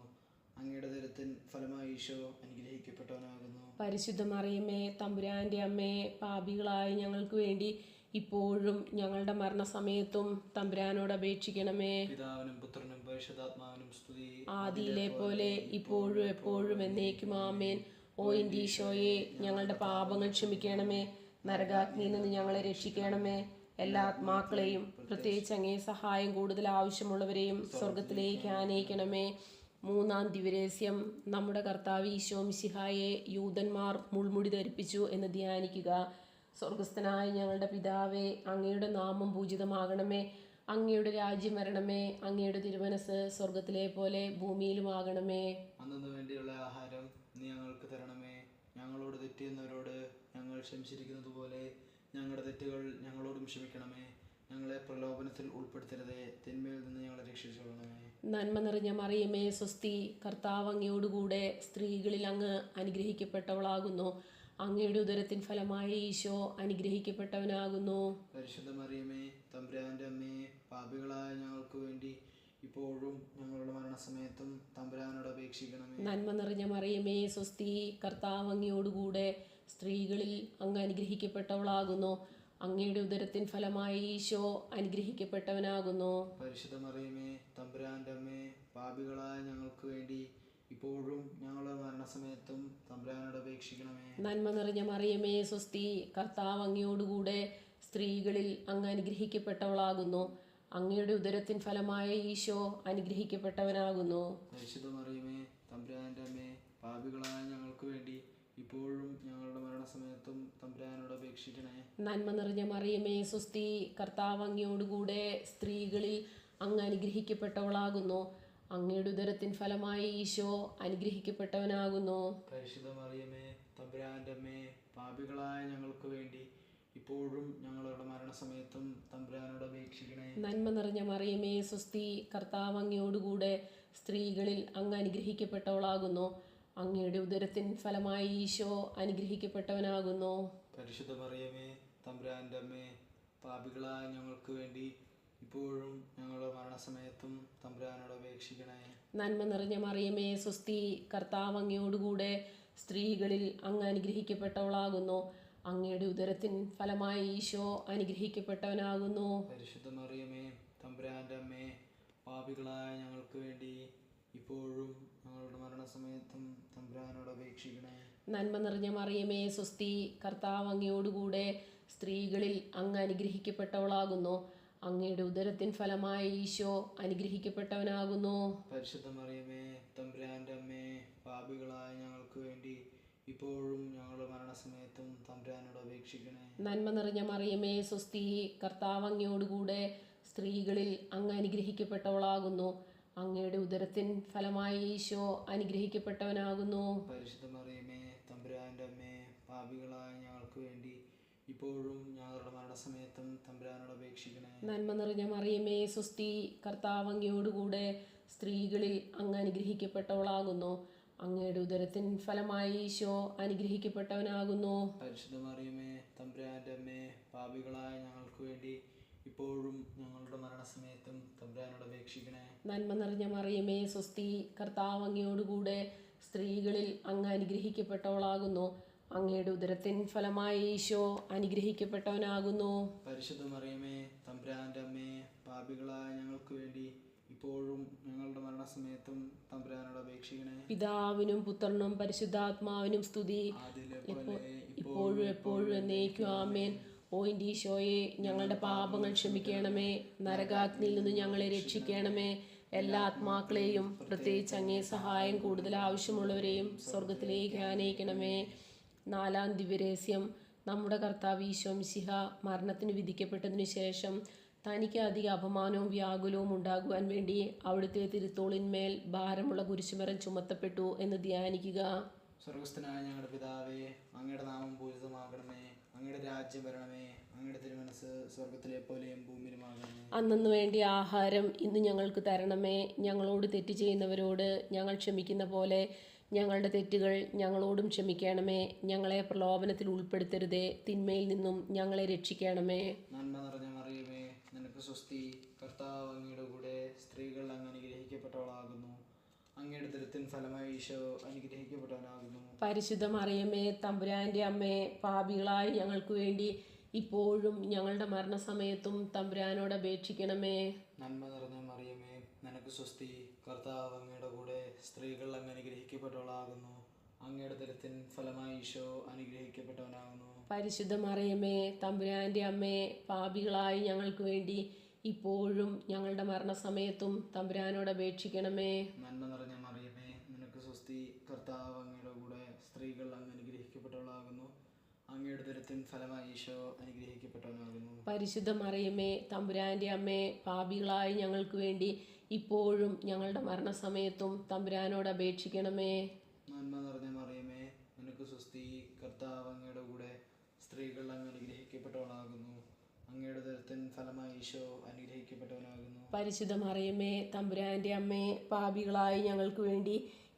അങ്ങയുടെ ദരത്തിൻ ഫലമായി ഈശോ അനുഗ്രഹിക്കപ്പെട്ടവനാകുന്നു. പരിശുദ്ധ മറിയമേ തമ്പുരാൻ്റെ അമ്മേ, പാപികളായ ഞങ്ങൾക്ക് വേണ്ടി ഇപ്പോഴും ഞങ്ങളുടെ മരണസമയത്തും തമ്പുരാനോട് അപേക്ഷിക്കണമേ. പിതാവിനും പുത്രനും പരിശുദ്ധാത്മാവിനും സ്തുതി. ആദിയിലെ പോലെ ഇപ്പോഴും എപ്പോഴും എന്നേക്കും ആമേൻ. ഓ എൻ്റെ ഈശോയെ, ഞങ്ങളുടെ പാപങ്ങൾ ക്ഷമിക്കണമേ. നരകാഗ്നിയിൽ നിന്ന് ഞങ്ങളെ രക്ഷിക്കണമേ. എല്ലാ ആത്മാക്കളെയും, പ്രത്യേകിച്ച് അങ്ങേ സഹായം കൂടുതൽ ആവശ്യമുള്ളവരെയും സ്വർഗത്തിലേക്ക് ആനയിക്കണമേ. മൂന്നാം ദിവ്യരഹസ്യം, നമ്മുടെ കർത്താവ് ഈശോ മിശിഹായെ യൂതന്മാർ മുൾമുടി ധരിപ്പിച്ചു എന്ന് ധ്യാനിക്കുക. സ്വർഗസ്ഥനായ ഞങ്ങളുടെ പിതാവേ, അങ്ങയുടെ നാമം പൂജിതമാകണമേ. അങ്ങയുടെ രാജ്യം വരണമേ. അങ്ങയുടെ തിരുമനസ് സ്വർഗത്തിലെ പോലെ ഭൂമിയിലുമാകണമേ. അന്നു വേണ്ടിയുള്ള ആഹാരം നീ ഞങ്ങൾക്ക് തരണമേ. ഞങ്ങളോട് തെറ്റിയുന്നവരോട് ഞങ്ങൾ ക്ഷമിച്ചിരിക്കുന്നത് പോലെ ഞങ്ങളുടെ തെറ്റുകൾ ഞങ്ങളോടും ക്ഷമിക്കണമേ. ഞങ്ങളെ പ്രലോഭനത്തിൽ ഉൾപ്പെടുത്തരുതേ, തിന്മയിൽ നിന്ന് ഞങ്ങളെ രക്ഷിച്ചുകൊള്ളണമേ. നന്മ നിറഞ്ഞ മറിയമേ സ്വസ്തി, കർത്താവ് അങ്ങയോടുകൂടെ സ്ത്രീകളിൽ അങ്ങ് അനുഗ്രഹിക്കപ്പെട്ടവളാകുന്നു. അങ്ങയുടെ ഉദരത്തിൻ ഫലമായ ഈശോ അനുഗ്രഹിക്കപ്പെട്ടവനാകുന്നു. പരിശുദ്ധ മറിയമേ തമ്പുരാൻ്റെ അമ്മേ, പാപികളായ ഞങ്ങൾക്ക് വേണ്ടി ഇപ്പോഴും ഞങ്ങളുടെ മരണസമയത്തും തമ്പുരാനോട് അപേക്ഷിക്കണമേ. നന്മ നിറഞ്ഞ മറിയമേ സ്വസ്തി, കർത്താവ് അങ്ങയോടുകൂടെ സ്ത്രീകളിൽ അങ്ങ് അനുഗ്രഹിക്കപ്പെട്ടവളാകുന്നു. അങ്ങയുടെ ഉദരത്തിൻ ഫലമായ ഈശോ അനുഗ്രഹിക്കപ്പെട്ടവനാകുന്നു. പരിശുദ്ധ മറിയമേ തമ്പുരാൻ്റെ അമ്മേ, പാപികളായ ഞങ്ങൾക്ക് വേണ്ടി ഇപ്പോഴും ഞങ്ങളുടെ മരണസമയത്തും തമ്പുരാനോട് അപേക്ഷിക്കണമേ. നന്മ നിറഞ്ഞ മറിയമേ സ്വസ്തി, കർത്താവ് അങ്ങയോടുകൂടെ സ്ത്രീകളിൽ അങ്ങ് അനുഗ്രഹിക്കപ്പെട്ടവളാകുന്നു. അങ്ങയുടെ ഉദരത്തിൻ ഫലമായ ഈശോ അനുഗ്രഹിക്കപ്പെട്ടവനാകുന്നു. പരിശുദ്ധ മറിയമേ തമ്പുരാൻ്റെ അമ്മേ, പാപികളായ ഞങ്ങൾക്ക് വേണ്ടി ഇപ്പോഴും ഞങ്ങളുടെ മരണസമയത്തും തമ്പുരാനോട് അപേക്ഷിക്കണേ. നന്മ നിറഞ്ഞ മറിയമേ സ്വസ്തി, കർത്താവ് അങ്ങയോടുകൂടെ സ്ത്രീകളിൽ അങ്ങ് അനുഗ്രഹിക്കപ്പെട്ടവളാകുന്നു. അങ്ങയുടെ ഉദരത്തിൻ ഫലമായ ഈശോ അനുഗ്രഹിക്കപ്പെട്ടവനാകുന്നു. പരിശുദ്ധ മറിയമേ തമ്പുരാൻ്റെ അമ്മേ, പാപികളായ ഞങ്ങൾക്ക് വേണ്ടി ഇപ്പോഴും ഞങ്ങളുടെ മരണസമയത്തും തമ്പുരാനോട് അപേക്ഷിക്കണേ. നന്മ നിറഞ്ഞ മറിയമേ സ്വസ്തി, കർത്താവ് അങ്ങയോടുകൂടെ സ്ത്രീകളിൽ അങ്ങ് അനുഗ്രഹിക്കപ്പെട്ടവളാകുന്നു. അങ്ങയുടെ ഉദരത്തിൻ ഫലമായ ഈശോ അനുഗ്രഹിക്കപ്പെട്ടവനാകുന്നു. പരിശുദ്ധ മറിയമേ തമ്പുരാൻ്റെ അമ്മേ, പാപികളായ ഞങ്ങൾക്ക് വേണ്ടി ഇപ്പോഴും ഞങ്ങളുടെ മരണസമയത്തും തമ്പുരാനോട് അപേക്ഷിക്കണേ. നന്മ നിറഞ്ഞ മറിയമേ സ്വസ്തി, കർത്താവ് അങ്ങയോടുകൂടെ സ്ത്രീകളിൽ അങ്ങ് അനുഗ്രഹിക്കപ്പെട്ടവളാകുന്നു. അങ്ങയുടെ ഉദരത്തിൻ ഫലമായ ഈശോ അനുഗ്രഹിക്കപ്പെട്ടവനാകുന്നു. പരിശുദ്ധ മറിയമേ തമ്പുരാൻ്റെ അമ്മേ, പാപികളായ ഞങ്ങൾക്ക് വേണ്ടി ഇപ്പോഴും ഞങ്ങളുടെ മരണസമയത്തും തമ്പുരാനോട് അപേക്ഷിക്കണേ. നന്മ നിറഞ്ഞ മറിയമേ സ്വസ്തി, കർത്താവ് അങ്ങയോടുകൂടെ സ്ത്രീകളിൽ അങ്ങ് അനുഗ്രഹിക്കപ്പെട്ടവളാകുന്നു. അങ്ങയുടെ ഉദരത്തിൻ ഫലമായ ഈശോ അനുഗ്രഹിക്കപ്പെട്ടവനാകുന്നു. പരിശുദ്ധ മറിയമേ തമ്പുരാൻ്റെ അമ്മേ, പാപികളായ ഞങ്ങൾക്ക് വേണ്ടി ഇപ്പോഴും ഞങ്ങളുടെ മരണസമയത്തും തമ്പുരാനോട് അപേക്ഷിക്കണേ. നന്മ നിറഞ്ഞ മറിയമേ സ്വസ്തി, കർത്താവ് അങ്ങയോടുകൂടെ സ്ത്രീകളിൽ അങ്ങ് അനുഗ്രഹിക്കപ്പെട്ടവളാകുന്നു. അങ്ങയുടെ ഉദരത്തിൻ ഫലമായ ഈശോ അനുഗ്രഹിക്കപ്പെട്ടവനാകുന്നു. പരിശുദ്ധ മറിയമേ തമ്പുരാൻ്റെ അമ്മേ, പാപികളായ ഞങ്ങൾക്ക് വേണ്ടി ഇപ്പോഴും ഞങ്ങളുടെ മരണസമയത്തും തമ്പുരാനോട് അപേക്ഷിക്കണേ. നന്മ നിറഞ്ഞ മറിയമേ സ്വസ്തി, കർത്താവ് അങ്ങയോടുകൂടെ സ്ത്രീകളിൽ അങ്ങ് അനുഗ്രഹിക്കപ്പെട്ടവളാകുന്നു. അങ്ങയുടെ ഉദരത്തിൻ ഫലമായ ഈശോ അനുഗ്രഹിക്കപ്പെട്ടവനാകുന്നു. പരിശുദ്ധ മറിയമേ തമ്പുരാൻ്റെ അമ്മേ, പാപികളായ ഞങ്ങൾക്ക് വേണ്ടി ഇപ്പോഴും ഞങ്ങളുടെ മരണസമയത്തും തമ്പുരാനോട് അപേക്ഷിക്കണേ. നന്മ നിറഞ്ഞ മറിയമേ സ്വസ്തി, കർത്താവ് അങ്ങയോടുകൂടെ സ്ത്രീകളിൽ അങ്ങ് അനുഗ്രഹിക്കപ്പെട്ടവളാകുന്നു. അങ്ങയുടെ ഉദരത്തിൻ ഫലമായ ഈശോ അനുഗ്രഹിക്കപ്പെട്ടവനാകുന്നു. പരിശുദ്ധ മറിയമേ തമ്പുരാൻ്റെ അമ്മേ, പാപികളായ ഞങ്ങൾക്ക് വേണ്ടി ഇപ്പോഴും ഞങ്ങളുടെ മരണസമയത്തും തമ്പുരാനോട് അപേക്ഷിക്കണേ. പിതാവിനും പുത്രനും പരിശുദ്ധാത്മാവിനും സ്തുതി, ഇപ്പോഴും എപ്പോഴും എന്നേക്കും ആമേൻ. ഓ എൻ്റെ ഈശോയെ, ഞങ്ങളുടെ പാപങ്ങൾ ക്ഷമിക്കണമേ. നരകാഗ്നിയിൽ നിന്ന് ഞങ്ങളെ രക്ഷിക്കണമേ. എല്ലാ ആത്മാക്കളെയും, പ്രത്യേകിച്ച് അങ്ങേ സഹായം കൂടുതൽ ആവശ്യമുള്ളവരെയും സ്വർഗത്തിലേക്ക് ആനയിക്കണമേ. നാലാം ദിവ്യരഹസ്യം, നമ്മുടെ കർത്താവ് ഈശോ മിശിഹ മരണത്തിന് വിധിക്കപ്പെട്ടതിനു ശേഷം തനിക്ക് അധിക അപമാനവും വ്യാകുലവും ഉണ്ടാകുവാൻ വേണ്ടി അവിടുത്തെ തിരുത്തോളിന്മേൽ ഭാരമുള്ള കുരിശുമരം ചുമത്തപ്പെട്ടു എന്ന് ധ്യാനിക്കുക. സ്വർഗസ്ഥനായ ഞങ്ങളുടെ പിതാവേ, അങ്ങയുടെ നാമം പൂജിതമാകണമേ. അങ്ങയുടെ രാജ്യം വരണമേ. അങ്ങയുടെ തിരുമനസ് സ്വർഗത്തിലെ പോലെയും ഭൂമിയിലുമാകണമേ. അന്നന്ന് വേണ്ടി ആഹാരം ഇന്ന് ഞങ്ങൾക്ക് തരണമേ. ഞങ്ങളോട് തെറ്റ് ചെയ്യുന്നവരോട് ഞങ്ങൾ ക്ഷമിക്കുന്ന പോലെ ഞങ്ങളുടെ തെറ്റുകൾ ഞങ്ങളോടും ക്ഷമിക്കണമേ. ഞങ്ങളെ പ്രലോഭനത്തിൽ ഉൾപ്പെടുത്തരുതേ, തിന്മയിൽ നിന്നും ഞങ്ങളെ രക്ഷിക്കണമേ. നന്മ നിറഞ്ഞ മറിയമേ, നിനക്ക് സ്വസ്തി. കർത്താവ് അങ്ങയുടെ കൂടെ, സ്ത്രീകൾ അങ്ങ് അനുഗ്രഹിക്കപ്പെട്ടവളാകുന്നു. അങ്ങയുടെ ദുരിതത്തിൻ ഫലമായി ഈശോ അനുഗ്രഹിക്കപ്പെട്ടവനാകുന്നു. പരിശുദ്ധ മറിയമേ, തമ്പുരാൻ്റെ അമ്മേ, പാപികളായ ഞങ്ങൾക്ക് വേണ്ടി ഇപ്പോഴും ഞങ്ങളുടെ മരണസമയത്തും തമ്പുരാനോട് അപേക്ഷിക്കണമേ. നന്മ നിറഞ്ഞ മറിയമേ, നിനക്ക് സ്വസ്തി. കർത്താവ് അങ്ങയുടെ കൂടെ, സ്ത്രീകൾ അങ്ങ് അനുഗ്രഹിക്കപ്പെട്ടവളാകുന്നു. അങ്ങയുടെ ദുരിതത്തിൻ ഫലമായി ഈശോ അനുഗ്രഹിക്കപ്പെട്ടവനാകുന്നു. പരിശുദ്ധ മറിയമേ, തമ്പുരാൻ്റെ അമ്മേ, പാപികളായ ഞങ്ങൾക്ക് വേണ്ടി ഇപ്പോഴും ഞങ്ങളുടെ മരണസമയത്തും തമ്പുരാനോട് അപേക്ഷിക്കണമേ. നന്മ നിറഞ്ഞ മറിയമേ, നിനക്ക് സ്വസ്തി. കർത്താവ് അങ്ങയുടെ കൂടെ, സ്ത്രീകൾ അങ്ങ് അനുഗ്രഹിക്കപ്പെട്ടവളാകുന്നു. അങ്ങയുടെ ദുരിതത്തിൻ ഫലമായി ഈശോ അനുഗ്രഹിക്കപ്പെട്ടവനാകുന്നു. പരിശുദ്ധ മറിയമേ, തമ്പുരാൻ്റെ അമ്മേ, പാപികളായ ഞങ്ങൾക്ക് വേണ്ടി ഇപ്പോഴും ഞങ്ങളുടെ മരണസമയത്തും തമ്പുരാനോട് അപേക്ഷിക്കണമേ. നന്മ നിറഞ്ഞ മറിയമേ, നിനക്ക് സ്വസ്തി. കർത്താവ് അങ്ങയുടെ കൂടെ, സ്ത്രീകൾ അങ്ങ് അനുഗ്രഹിക്കപ്പെട്ടവളാകുന്നു. അങ്ങയുടെ ദുരിതത്തിൻ ഫലമായി ഈശോ അനുഗ്രഹിക്കപ്പെട്ടവനാകുന്നു. പരിശുദ്ധ മറിയമേ, തമ്പുരാൻ്റെ അമ്മേ, പാപികളായ ഞങ്ങൾക്ക് വേണ്ടി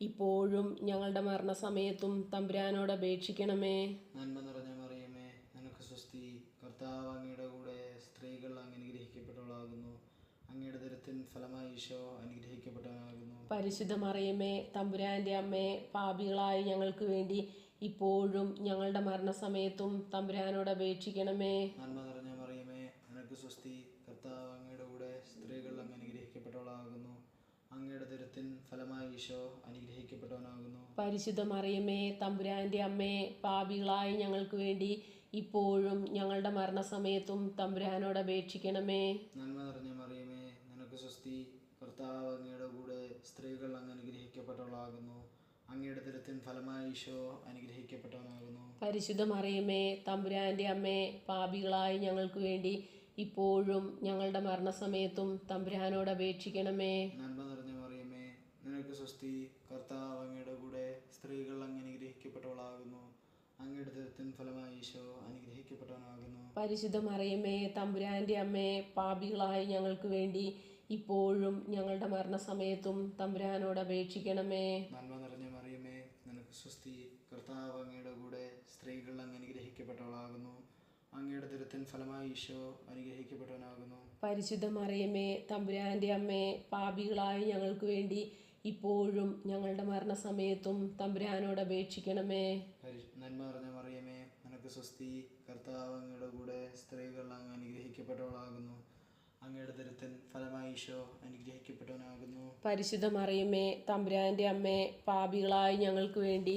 ഇപ്പോഴും ഞങ്ങളുടെ മരണസമയത്തും തമ്പുരാനോട് അപേക്ഷിക്കണമേ. നന്മ നിറഞ്ഞ മറിയമേ, നിനക്ക് സ്വസ്തി. കർത്താവ് അങ്ങയുടെ കൂടെ, സ്ത്രീകൾ അങ്ങ് അനുഗ്രഹിക്കപ്പെട്ടവളാകുന്നു. അങ്ങയുടെ ദുരിതത്തിൻ ഫലമായി ഈശോ അനുഗ്രഹിക്കപ്പെട്ടവനാകുന്നു. പരിശുദ്ധ മറിയമേ, തമ്പുരാൻ്റെ അമ്മേ, പാപികളായ ഞങ്ങൾക്ക് വേണ്ടി ഇപ്പോഴും ഞങ്ങളുടെ മരണസമയത്തും തമ്പുരാനോട് അപേക്ഷിക്കണമേ. നന്മ നിറഞ്ഞ മറിയമേ, നിനക്ക് സ്വസ്തി. കർത്താവ് അങ്ങയുടെ കൂടെ, സ്ത്രീകൾ അങ്ങ് അനുഗ്രഹിക്കപ്പെട്ടവളാകുന്നു. അങ്ങയുടെ ദുരിതത്തിൻ ഫലമായി ഈശോ അനുഗ്രഹിക്കപ്പെട്ടവനാകുന്നു. പരിശുദ്ധ മറിയമേ, തമ്പുരാൻ്റെ അമ്മേ, പാപികളായ ഞങ്ങൾക്ക് വേണ്ടി ഇപ്പോഴും ഞങ്ങളുടെ മരണസമയത്തും തമ്പുരാനോട് അപേക്ഷിക്കണമേ. നന്മ നിറഞ്ഞ മറിയമേ, നിനക്ക് സ്വസ്തി. കർത്താവ് അങ്ങയുടെ കൂടെ, സ്ത്രീകൾ അങ്ങ് അനുഗ്രഹിക്കപ്പെട്ടവളാകുന്നു. അങ്ങയുടെ ദുരിതത്തിൻ ഫലമായി ഈശോ അനുഗ്രഹിക്കപ്പെട്ടവനാകുന്നു. പരിശുദ്ധ മറിയമേ, തമ്പുരാൻ്റെ അമ്മേ, പാപികളായ ഞങ്ങൾക്ക് വേണ്ടി ഇപ്പോഴും ഞങ്ങളുടെ മരണസമയത്തും തമ്പുരാനോട് അപേക്ഷിക്കണമേ. നന്മ നിറഞ്ഞ മറിയമേ, നിനക്ക് സ്വസ്തി. കർത്താവ് അങ്ങയുടെ കൂടെ, സ്ത്രീകൾ അങ്ങ് അനുഗ്രഹിക്കപ്പെട്ടവളാകുന്നു. അങ്ങയുടെ ദുരിതത്തിൻ ഫലമായി ഈശോ അനുഗ്രഹിക്കപ്പെട്ടവനാകുന്നു. പരിശുദ്ധ മറിയമേ, തമ്പുരാൻ്റെ അമ്മേ, പാപികളായ ഞങ്ങൾക്ക് വേണ്ടി ഇപ്പോഴും ഞങ്ങളുടെ മരണസമയത്തും തമ്പുരാനോട് അപേക്ഷിക്കണമേ. നന്മ നിറഞ്ഞ മറിയമേ, നിനക്ക് സ്വസ്തി. കർത്താവ് അങ്ങയുടെ കൂടെ, സ്ത്രീകൾ അങ്ങ് അനുഗ്രഹിക്കപ്പെട്ടവളാകുന്നു. അങ്ങയുടെ ദുരിതത്തിൻ ഫലമായി ഈശോ അനുഗ്രഹിക്കപ്പെട്ടവനാകുന്നു. പരിശുദ്ധ മറിയമേ, തമ്പുരാൻ്റെ അമ്മേ, പാപികളായ ഞങ്ങൾക്ക് വേണ്ടി ഇപ്പോഴും ഞങ്ങളുടെ മരണസമയത്തും തമ്പുരാനോട് അപേക്ഷിക്കണമേ. നന്മ നിറഞ്ഞ മറിയമേ, നിനക്ക് സ്വസ്തി. കർത്താവ് അങ്ങയുടെ കൂടെ, സ്ത്രീകൾ അങ്ങ് അനുഗ്രഹിക്കപ്പെട്ടവളാകുന്നു. അങ്ങയുടെ ദുരിതത്തിൻ ഫലമായി ഈശോ അനുഗ്രഹിക്കപ്പെട്ടവനാകുന്നു. പരിശുദ്ധ മറിയമേ, തമ്പുരാൻ്റെ അമ്മേ, പാപികളായ ഞങ്ങൾക്ക് വേണ്ടി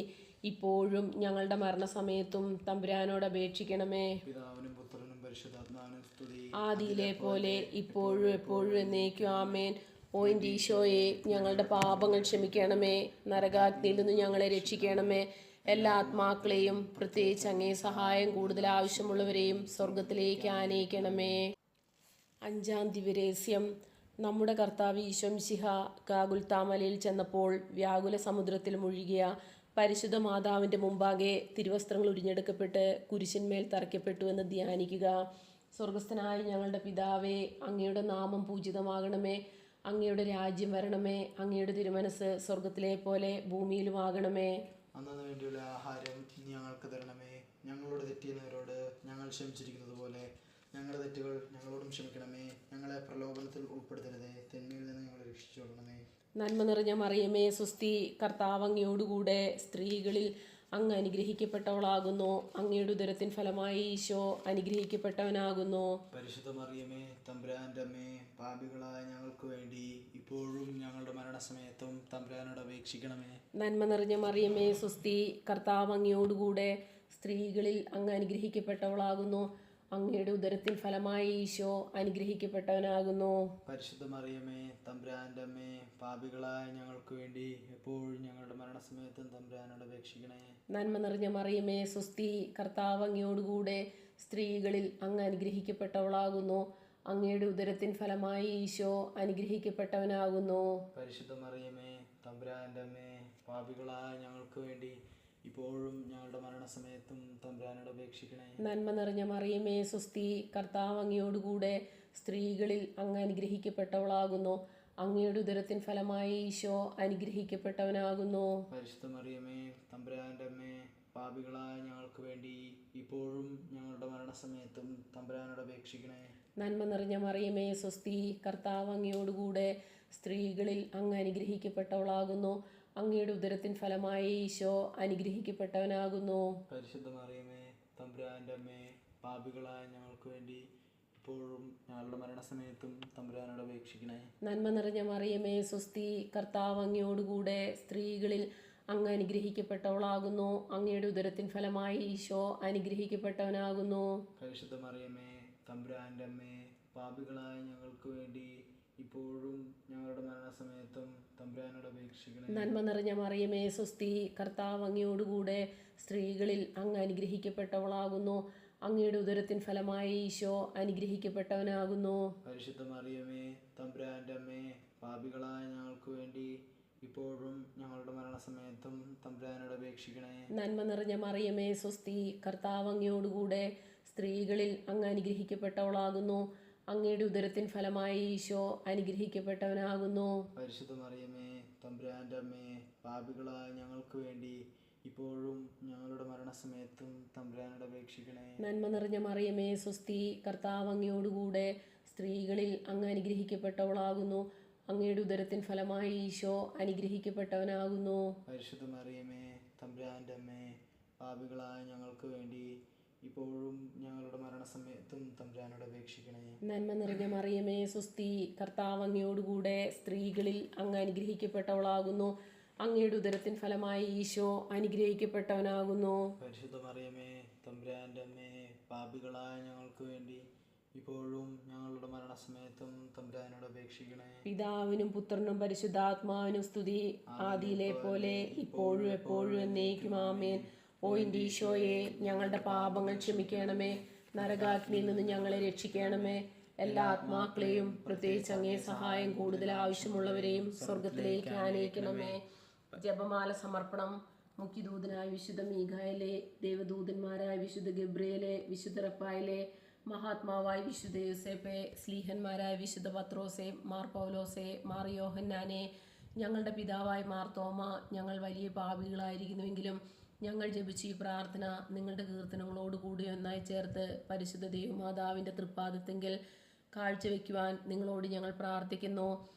ഇപ്പോഴും ഞങ്ങളുടെ മരണസമയത്തും തമ്പുരാനോട് അപേക്ഷിക്കണമേ. പിതാവിനും പുത്രനും പരിശുദ്ധാത്മാവിനും സ്തുതി. ആദിയിലെ പോലെ ഇപ്പോഴും എപ്പോഴും എന്നേക്കും ആമേൻ. ഓ എൻ്റെ ഈശോയെ, ഞങ്ങളുടെ പാപങ്ങൾ ക്ഷമിക്കണമേ. നരകാഗ്നിയിൽ നിന്ന് ഞങ്ങളെ രക്ഷിക്കണമേ. എല്ലാ ആത്മാക്കളെയും, പ്രത്യേകിച്ച് അങ്ങേ സഹായം കൂടുതൽ ആവശ്യമുള്ളവരെയും സ്വർഗത്തിലേക്ക് ആനയിക്കണമേ. അഞ്ചാം ദിവ്യരഹസ്യം. നമ്മുടെ കർത്താവ് ഈശോ മിശിഹ ഗാഗുൽത്താമലയിൽ ചെന്നപ്പോൾ വ്യാകുല സമുദ്രത്തിൽ മുഴുകിയ പരിശുദ്ധ മാതാവിൻ്റെ മുമ്പാകെ തിരുവസ്ത്രങ്ങൾ ഉരിഞ്ഞെടുക്കപ്പെട്ട് കുരിശിന്മേൽ തറയ്ക്കപ്പെട്ടു എന്ന് ധ്യാനിക്കുക. സ്വർഗസ്ഥനായ ഞങ്ങളുടെ പിതാവേ, അങ്ങയുടെ നാമം പൂജിതമാകണമേ. അങ്ങയുടെ രാജ്യം വരണമേ. അങ്ങയുടെ തിരുമനസ് സ്വർഗത്തിലെ പോലെ ഭൂമിയിലുമാകണമേ. അന്നു വേണ്ടിയുള്ള ആഹാരം ഞങ്ങൾക്ക് തരണമേ. ഞങ്ങളോട് തെറ്റിയുന്നവരോട് ഞങ്ങൾ ക്ഷമിച്ചിരിക്കുന്നത് പോലെ ഞങ്ങളുടെ തെറ്റുകൾ ഞങ്ങളോടും ക്ഷമിക്കണമേ. ഞങ്ങളെ പ്രലോഭനത്തിൽ ഉൾപ്പെടുത്തരുതേ, തിന്മയിൽ നിന്ന് ഞങ്ങളെ രക്ഷിച്ചു കൊള്ളണമേ. നന്മ നിറഞ്ഞ മറിയമേ, സുസ്തി. കർത്താവ് അങ്ങയോടുകൂടെ, സ്ത്രീകളിൽ അങ്ങ് അനുഗ്രഹിക്കപ്പെട്ടവളാകുന്നു. അങ്ങയുടെ ഉദരത്തിൻ ഫലമായി ഈശോ അനുഗ്രഹിക്കപ്പെട്ടവനാകുന്നു. പരിശുദ്ധ മറിയമേ, തമ്പുരാൻ്റെ അമ്മേ, പാപികളായ ഞങ്ങൾക്ക് വേണ്ടി ഇപ്പോഴും ഞങ്ങളുടെ മരണസമയത്തും തമ്പുരാനോട് അപേക്ഷിക്കണമേ. നന്മ നിറഞ്ഞ മറിയമേ, സുസ്തി. കർത്താവ് അങ്ങയോടുകൂടെ, സ്ത്രീകളിൽ അങ്ങ് അനുഗ്രഹിക്കപ്പെട്ടവളാകുന്നു. അങ്ങയുടെ ഉദരത്തിൻ ഫലമായി ഈശോ അനുഗ്രഹിക്കപ്പെട്ടവനാകുന്നു. പരിശുദ്ധ മറിയമേ, തമ്പുരാൻ്റെ അമ്മേ, പാപികളായ ഞങ്ങൾക്ക് വേണ്ടി എപ്പോഴും ഞങ്ങളുടെ മരണസമയത്തും തമ്പുരാനോട് അപേക്ഷിക്കണേ. നന്മ നിറഞ്ഞ മറിയമേ, സുസ്തി. കർത്താവ് അങ്ങയോടുകൂടെ, സ്ത്രീകളിൽ അങ്ങ് അനുഗ്രഹിക്കപ്പെട്ടവളാകുന്നു. അങ്ങയുടെ ഉദരത്തിൻ ഫലമായി ഈശോ അനുഗ്രഹിക്കപ്പെട്ടവനാകുന്നു. പരിശുദ്ധ മറിയമേ, തമ്പുരാൻ്റെ അമ്മേ, പാപികളായ ഞങ്ങൾക്ക് വേണ്ടി ഇപ്പോഴും ഞങ്ങളുടെ മരണസമയത്തും തമ്പുരാനോട് അപേക്ഷിക്കണേ. നന്മ നിറഞ്ഞ മറിയമേ സ്വസ്തി, കർത്താവ് അങ്ങയോടുകൂടെ സ്ത്രീകളിൽ അങ്ങ് അനുഗ്രഹിക്കപ്പെട്ടവളാകുന്നു. അങ്ങയുടെ ഉദരത്തിൻ ഫലമായി ഈശോ അനുഗ്രഹിക്കപ്പെട്ടവനാകുന്നു. പരിശുദ്ധ മറിയമേ, തമ്പുരാൻ്റെ അമ്മേ, പാപികളായ ഞങ്ങൾക്ക് വേണ്ടി ഇപ്പോഴും ഞങ്ങളുടെ മരണസമയത്തും തമ്പുരാനോട് അപേക്ഷിക്കണേ. നന്മ നിറഞ്ഞ മറിയമേ സ്വസ്തി, കർത്താവ് അങ്ങയോടുകൂടെ സ്ത്രീകളിൽ അങ്ങ് അനുഗ്രഹിക്കപ്പെട്ടവളാകുന്നു. അങ്ങയുടെ ഉദരത്തിൻ ഫലമായി ഈശോ അനുഗ്രഹിക്കപ്പെട്ടവനാകുന്നു. പരിശുദ്ധ മറിയമേ, തമ്പുരാൻ്റെ അമ്മേ, പാപികളായ ഞങ്ങൾക്ക് വേണ്ടി ഇപ്പോഴും ഞങ്ങളുടെ മരണസമയത്തും തമ്പുരാനോട് അപേക്ഷിക്കണേ. നന്മ നിറഞ്ഞ മറിയമേ സ്വസ്തി, കർത്താവ് അങ്ങയോടുകൂടെ സ്ത്രീകളിൽ അങ്ങ് അനുഗ്രഹിക്കപ്പെട്ടവളാകുന്നു. അങ്ങയുടെ ഉദരത്തിൻ ഫലമായി ഈശോ അനുഗ്രഹിക്കപ്പെട്ടവനാകുന്നു. പരിശുദ്ധ മറിയമേ, തമ്പുരാൻ്റെ അമ്മേ, പാപികളായ ഞങ്ങൾക്ക് വേണ്ടി ഇപ്പോഴും ഞങ്ങളുടെ മരണസമയത്തും തമ്പുരാനോട് അപേക്ഷിക്കണേ. നന്മ നിറഞ്ഞ മറിയമേ സ്വസ്തി, കർത്താവ് അങ്ങയോടുകൂടെ സ്ത്രീകളിൽ അങ്ങ് അനുഗ്രഹിക്കപ്പെട്ടവളാകുന്നു. അങ്ങയുടെ ഉദരത്തിൻ ഫലമായി ഈശോ അനുഗ്രഹിക്കപ്പെട്ടവനാകുന്നു. പരിശുദ്ധ മറിയമേ, തമ്പുരാൻ്റെ അമ്മേ, പാപികളായ ഞങ്ങൾക്ക് വേണ്ടി ഇപ്പോഴും ഞങ്ങളുടെ മരണസമയത്തും തമ്പുരാനോട് അപേക്ഷിക്കണേ. നന്മ നിറഞ്ഞ മറിയമേ സ്വസ്തി, കർത്താവ് അങ്ങയോടുകൂടെ സ്ത്രീകളിൽ അങ്ങ് അനുഗ്രഹിക്കപ്പെട്ടവളാകുന്നു. അങ്ങയുടെ ഉദരത്തിൻ ഫലമായി ഈശോ അനുഗ്രഹിക്കപ്പെട്ടവനാകുന്നു. പരിശുദ്ധ മറിയമേ, തമ്പുരാൻ്റെ അമ്മേ, പാപികളായ ഞങ്ങൾക്ക് വേണ്ടി ഇപ്പോഴും ഞങ്ങളുടെ മരണസമയത്തും തമ്പുരാനോട് അപേക്ഷിക്കണേ. നന്മ നിറഞ്ഞ മറിയമേ സ്വസ്തി, കർത്താവ് അങ്ങയോടുകൂടെ സ്ത്രീകളിൽ അങ്ങ് അനുഗ്രഹിക്കപ്പെട്ടവളാകുന്നു. അങ്ങയുടെ ഉദരത്തിൻ ഫലമായി ഈശോ അനുഗ്രഹിക്കപ്പെട്ടവനാകുന്നു. പരിശുദ്ധ മറിയമേ, തമ്പുരാൻ്റെ അമ്മേ, പാപികളായ ഞങ്ങൾക്ക് വേണ്ടി ഇപ്പോഴും ഞങ്ങളുടെ മരണസമയത്തും തമ്പുരാനോട് അപേക്ഷിക്കണേ. നന്മ നിറഞ്ഞ മറിയമേ സ്വസ്തി, കർത്താവ് അങ്ങയോടുകൂടെ സ്ത്രീകളിൽ അങ്ങ് അനുഗ്രഹിക്കപ്പെട്ടവളാകുന്നു. അങ്ങയുടെ ഉദരത്തിൻ ഫലമായി ഈശോ അനുഗ്രഹിക്കപ്പെട്ടവനാകുന്നു. പരിശുദ്ധ മറിയമേ, തമ്പുരാൻ്റെ അമ്മേ, പാപികളായ ഞങ്ങൾക്ക് വേണ്ടി ഇപ്പോഴും ഞങ്ങളുടെ മരണസമയത്തും തമ്പുരാനോട് അപേക്ഷിക്കണേ. പിതാവിനും പുത്രനും പരിശുദ്ധാത്മാവിനും സ്തുതി, ആദിയിലെ പോലെ ഇപ്പോഴും എപ്പോഴും എന്നേക്കും ആമേൻ. ഓ എൻ്റെ ഈശോയെ, ഞങ്ങളുടെ പാപങ്ങൾ ക്ഷമിക്കണമേ. നരകാഗ്നിയിൽ നിന്ന് ഞങ്ങളെ രക്ഷിക്കണമേ. എല്ലാ ആത്മാക്കളെയും, പ്രത്യേകിച്ച് അങ്ങേ സഹായം കൂടുതൽ ആവശ്യമുള്ളവരെയും സ്വർഗത്തിലേക്ക് ആനയിക്കണമേ. ജപമാല സമർപ്പണം. മുഖ്യദൂതനായ വിശുദ്ധ മീഖായേലേ, ദേവദൂതന്മാരായ വിശുദ്ധ ഗബ്രിയേലേ, വിശുദ്ധ റഫായേലേ, മഹാത്മാവായ വിശുദ്ധ യോസേപ്പേ, സ്ലീഹന്മാരായ വിശുദ്ധ പത്രോസേ, മാർ പൗലോസേ, മാർ യോഹന്നാനെ, ഞങ്ങളുടെ പിതാവായ മാർ തോമ, ഞങ്ങൾ വലിയ പാപികളായിരിക്കുന്നുവെങ്കിലും ഞങ്ങൾ ജപിച്ച ഈ പ്രാർത്ഥന നിങ്ങളുടെ കീർത്തനങ്ങളോടുകൂടി ഒന്നായി ചേർത്ത് പരിശുദ്ധ ദൈവമാതാവിൻ്റെ തൃപ്പാദത്തെങ്കിൽ കാഴ്ചവെക്കുവാൻ നിങ്ങളോട് ഞങ്ങൾ പ്രാർത്ഥിക്കുന്നു.